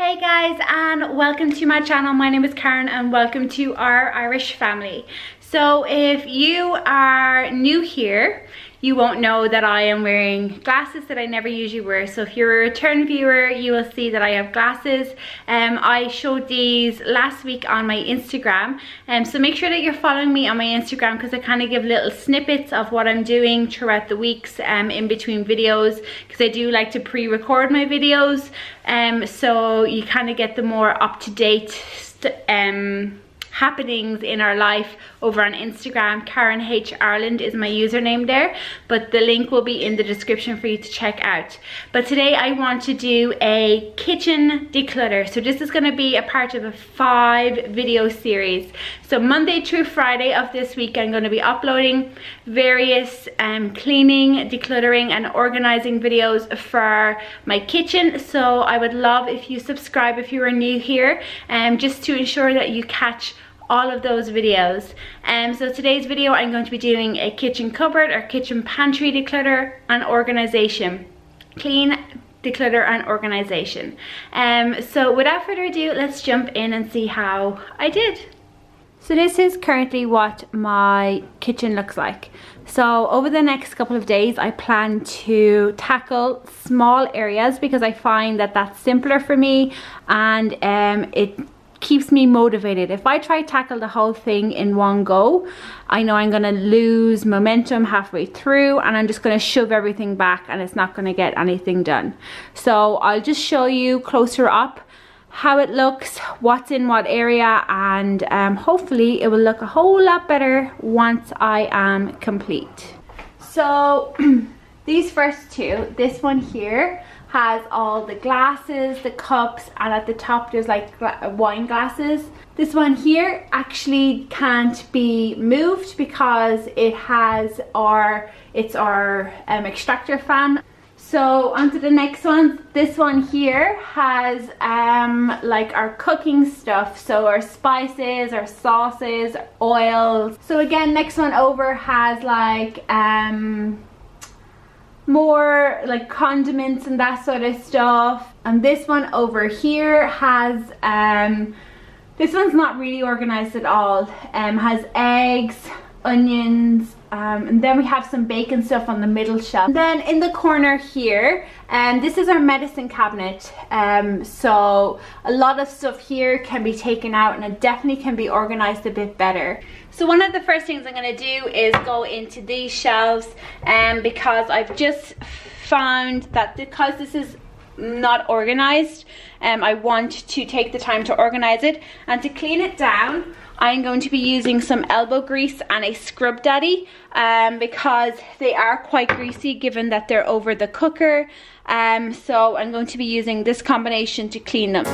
Hey guys, and welcome to my channel. My name is Karen and welcome to our Irish family. So if you are new here, you won't know that I am wearing glasses that I never usually wear. So if you're a return viewer, you will see that I have glasses. I showed these last week on my Instagram. So make sure that you're following me on my Instagram because I kind of give little snippets of what I'm doing throughout the weeks in between videos, because I do like to pre-record my videos. So you kind of get the more up-to-date happenings in our life over on Instagram. Karen H Ireland is my username there, but the link will be in the description for you to check out. But today I want to do a kitchen declutter. So this is going to be a part of a 5 video series. So Monday through Friday of this week I'm going to be uploading various cleaning, decluttering and organizing videos for my kitchen. So I would love if you subscribe if you are new here, just to ensure that you catch all of those videos. So today's video I'm going to be doing a kitchen cupboard or kitchen pantry declutter and organization. Clean, declutter and organization. So without further ado, let's jump in and see how I did. So this is currently what my kitchen looks like. So over the next couple of days I plan to tackle small areas because I find that that's simpler for me, and it keeps me motivated. If I try to tackle the whole thing in one go, I know I'm gonna lose momentum halfway through and I'm just gonna shove everything back and it's not gonna get anything done. So I'll just show you closer up how it looks, what's in what area, and hopefully it will look a whole lot better once I am complete. So these first two, this one here has all the glasses, the cups, and at the top there's like wine glasses. This one here actually can't be moved because it has our extractor fan. So onto the next one. This one here has like our cooking stuff, so our spices, our sauces, oils. So again, next one over has like more like condiments and that sort of stuff. And this one over here has this one's not really organized at all. Has eggs, onions, and then we have some bacon stuff on the middle shelf. And then in the corner here, this is our medicine cabinet. So a lot of stuff here can be taken out and it definitely can be organized a bit better. So one of the first things I'm going to do is go into these shelves, because I've just found that because this is not organized, I want to take the time to organize it. And to clean it down, I'm going to be using some elbow grease and a scrub daddy, because they are quite greasy given that they're over the cooker. So I'm going to be using this combination to clean them.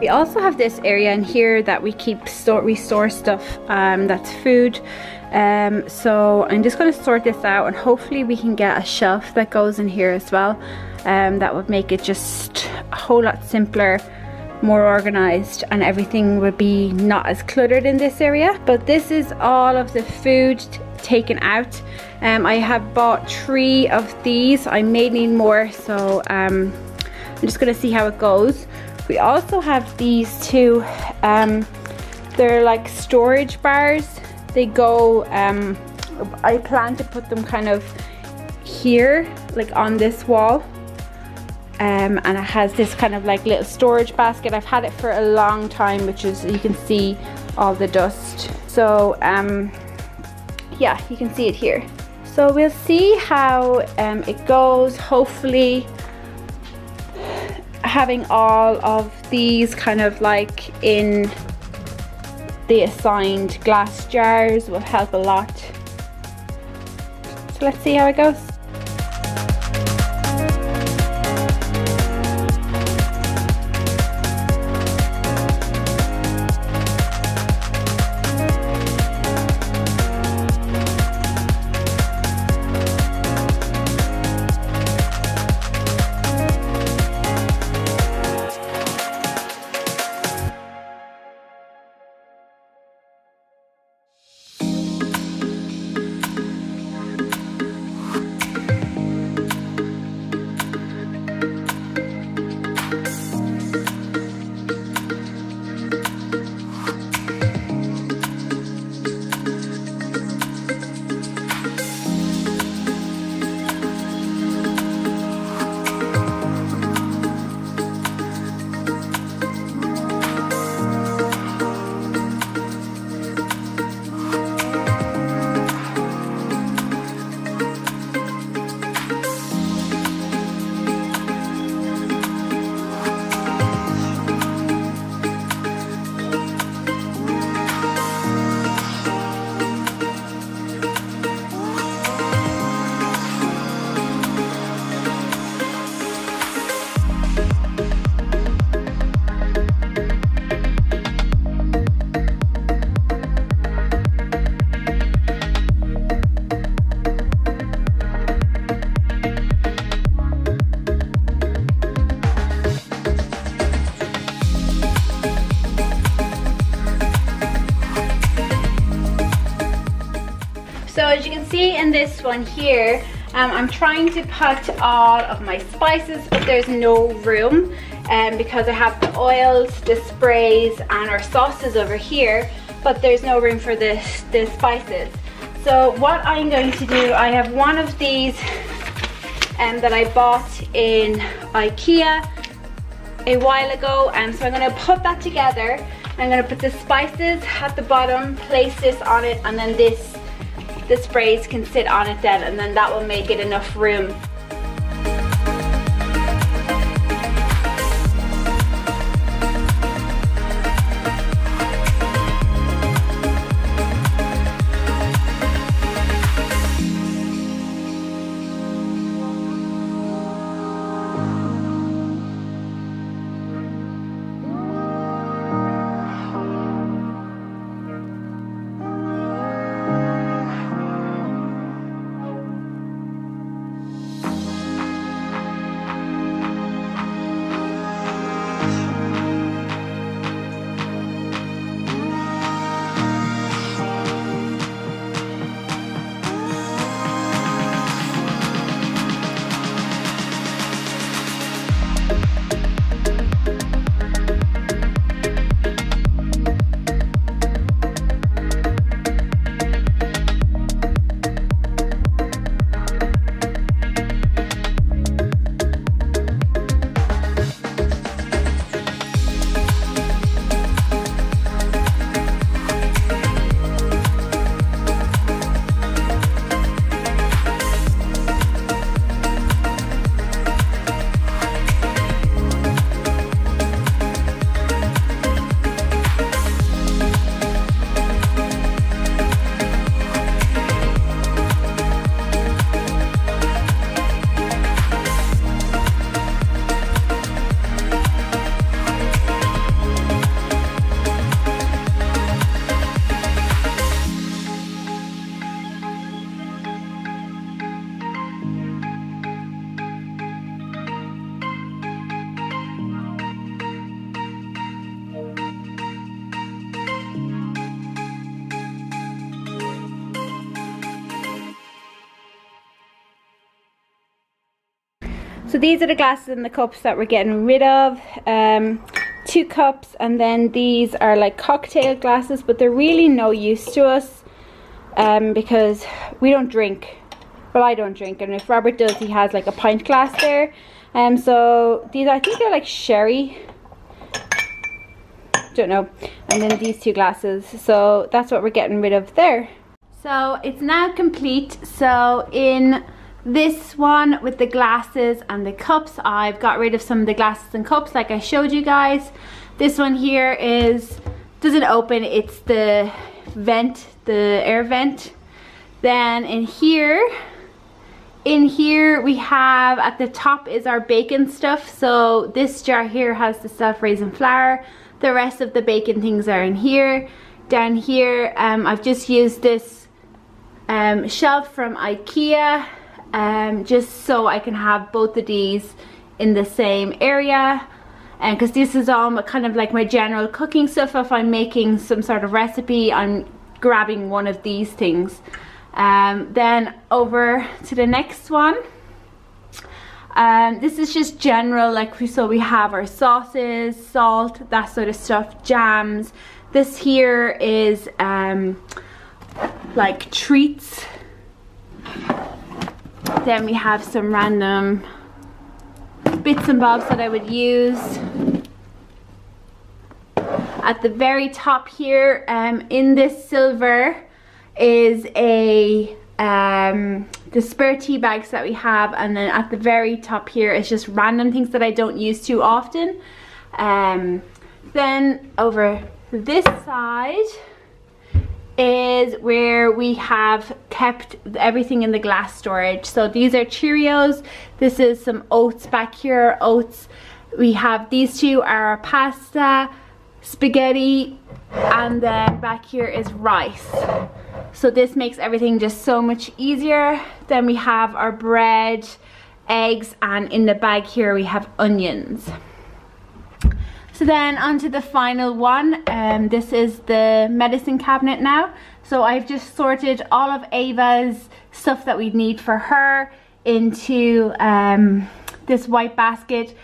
We also have this area in here that we store stuff that's food. So I'm just going to sort this out, and hopefully we can get a shelf that goes in here as well. That would make it just a whole lot simpler, more organized, and everything would be not as cluttered in this area. But this is all of the food taken out. I have bought 3 of these. I may need more, so I'm just going to see how it goes. We also have these 2. They're like storage bars. They go, I plan to put them kind of here, like on this wall. And it has this kind of like little storage basket. I've had it for a long time, which is, you can see all the dust. So yeah, you can see it here. So we'll see how it goes. Hopefully having all of these kind of like in the assigned glass jars will help a lot. So let's see how it goes. So as you can see in this one here, I'm trying to put all of my spices, but there's no room because I have the oils, the sprays, and our sauces over here, but there's no room for the spices. So what I'm going to do, I have one of these that I bought in IKEA a while ago, so I'm going to put that together. I'm going to put the spices at the bottom, place this on it, and then the sprays can sit on it then, and then that will make it enough room. So these are the glasses and the cups that we're getting rid of. 2 cups, and then these are like cocktail glasses, but they're really no use to us because we don't drink. Well, I don't drink, and if Robert does, he has like a pint glass there. So these, I think they're like sherry, don't know. And then these 2 glasses, so that's what we're getting rid of there. So it's now complete. So in this one with the glasses and the cups, I've got rid of some of the glasses and cups like I showed you guys. This one here doesn't open, it's the vent, the air vent. Then in here we have, at the top is our bacon stuff. So this jar here has the self-raising flour. The rest of the bacon things are in here. Down here, I've just used this shelf from IKEA, just so I can have both of these in the same area. And because this is all kind of like my general cooking stuff. If I'm making some sort of recipe, I'm grabbing one of these things. Then over to the next one. This is just general, like so we have our sauces, salt, that sort of stuff, jams. This here is like treats. Then we have some random bits and bobs that I would use. At the very top here, in this silver is the spare tea bags that we have, and then at the very top here is just random things that I don't use too often. Then over this side is where we have kept everything in the glass storage. So these are Cheerios, this is some oats back here, oats. We have these 2 are our pasta, spaghetti, and then back here is rice. So this makes everything just so much easier. Then we have our bread, eggs, and in the bag here we have onions. So then onto the final one. This is the medicine cabinet now. So I've just sorted all of Ava's stuff that we need for her into this white basket.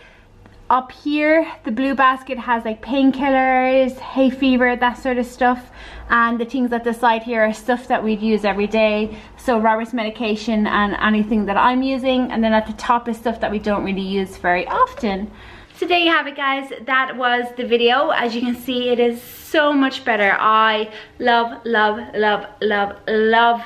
Up here, the blue basket has like painkillers, hay fever, that sort of stuff. And the things at the side here are stuff that we'd use every day. So Robert's medication and anything that I'm using. And then at the top is stuff that we don't really use very often. So there you have it, guys. That was the video. As you can see, it is so much better. I love, love, love, love, love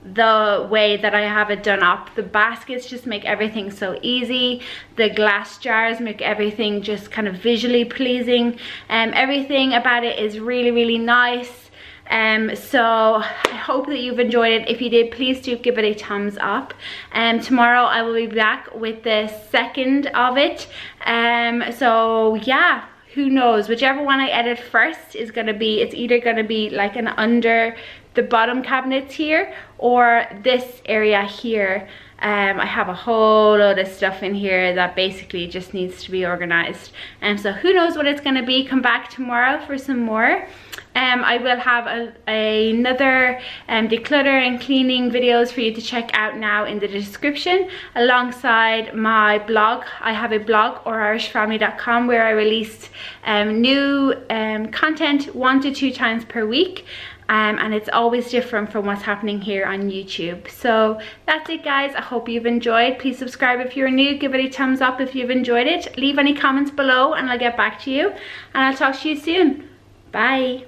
the way that I have it done up. The baskets just make everything so easy. The glass jars make everything just kind of visually pleasing. Everything about it is really, really nice. So I hope that you've enjoyed it. If you did, please do give it a thumbs up. Tomorrow I will be back with the second of it. So yeah, who knows, whichever one I edit first is gonna be, it's either gonna be like an under the bottom cabinets here or this area here. I have a whole load of stuff in here that basically just needs to be organized. So who knows what it's gonna be. Come back tomorrow for some more. I will have another declutter and cleaning videos for you to check out now in the description, alongside my blog. I have a blog, oririshfamily.com, where I release new content 1 to 2 times per week. And it's always different from what's happening here on YouTube. So that's it, guys. I hope you've enjoyed. Please subscribe if you're new. Give it a thumbs up if you've enjoyed it. Leave any comments below and I'll get back to you. And I'll talk to you soon. Bye.